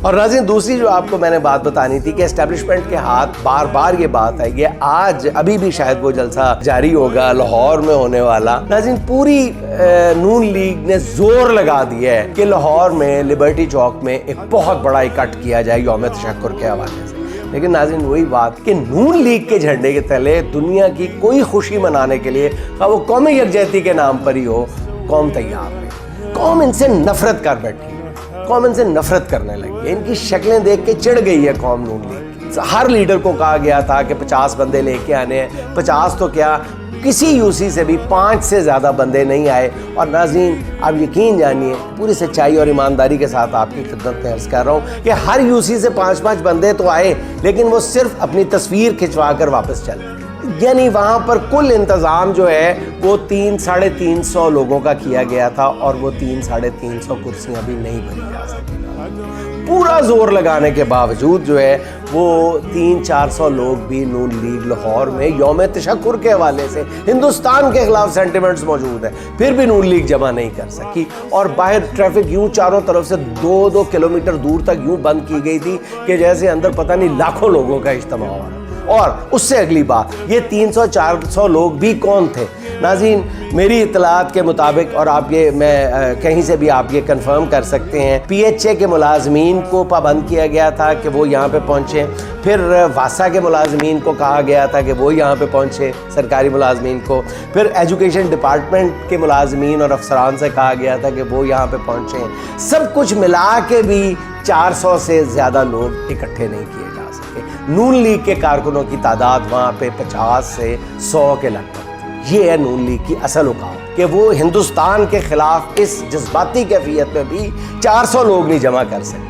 اور ناظرین دوسری جو آپ کو میں نے بات بتانی تھی کہ اسٹیبلشمنٹ کے ہاتھ بار بار یہ بات ہے کہ آج ابھی بھی شاید وہ جلسہ جاری ہوگا لاہور میں ہونے والا. ناظرین پوری نون لیگ نے زور لگا دیا ہے کہ لاہور میں لبرٹی چوک میں ایک بہت بڑا اکٹھ کیا جائے یوم تشکر کے حوالے سے. لیکن ناظرین وہی بات کہ نون لیگ کے جھنڈے کے تلے دنیا کی کوئی خوشی منانے کے لیے وہ قومی یکجہتی کے نام پر ہی ہو قوم تیار ہے. قوم ان سے نفرت کر بیٹھی, قوم ان سے نفرت کرنے لگی ہے. ان کی شکلیں دیکھ کے چڑھ گئی ہے قوم نون لیگ. ہر لیڈر کو کہا گیا تھا کہ 50 بندے لے کے آنے ہیں. 50 تو کیا کسی یو سی سے بھی 5 سے زیادہ بندے نہیں آئے. اور ناظرین آپ یقین جانیے پوری سچائی اور ایمانداری کے ساتھ آپ کی خدمت میں عرض کر رہا ہوں کہ ہر یو سی سے 5 بندے تو آئے لیکن وہ صرف اپنی تصویر کھنچوا کر واپس چلے. یعنی وہاں پر کل انتظام جو ہے وہ 300-350 لوگوں کا کیا گیا تھا اور وہ 300-350 کرسیاں بھی نہیں بھری جا سکی. پورا زور لگانے کے باوجود جو ہے وہ 300-400 لوگ بھی نون لیگ لاہور میں یوم تشکر کے حوالے سے ہندوستان کے خلاف سینٹیمنٹس موجود ہیں پھر بھی نون لیگ جمع نہیں کر سکی. اور باہر ٹریفک یوں چاروں طرف سے 2 کلومیٹر دور تک یوں بند کی گئی تھی کہ جیسے اندر پتہ نہیں لاکھوں لوگوں کا اجتماع ہوا. اور اس سے اگلی بات یہ 300-400 لوگ بھی کون تھے ناظرین؟ میری اطلاعات کے مطابق اور آپ یہ میں کہیں سے بھی آپ یہ کنفرم کر سکتے ہیں پی ایچ اے کے ملازمین کو پابند کیا گیا تھا کہ وہ یہاں پہ پہنچیں. پھر واسا کے ملازمین کو کہا گیا تھا کہ وہ یہاں پہ پہنچیں, سرکاری ملازمین کو. پھر ایجوکیشن ڈپارٹمنٹ کے ملازمین اور افسران سے کہا گیا تھا کہ وہ یہاں پہ پہنچیں. سب کچھ ملا کے بھی 400 سے زیادہ لوگ اکٹھے نہیں کیے جا سکے. نون لیگ کے کارکنوں کی تعداد وہاں پہ 50 سے 100 کے لگ بھگ. یہ ہے نون لیگ کی اصل اوقات کہ وہ ہندوستان کے خلاف اس جذباتی کیفیت میں بھی 400 لوگ نہیں جمع کر سکے.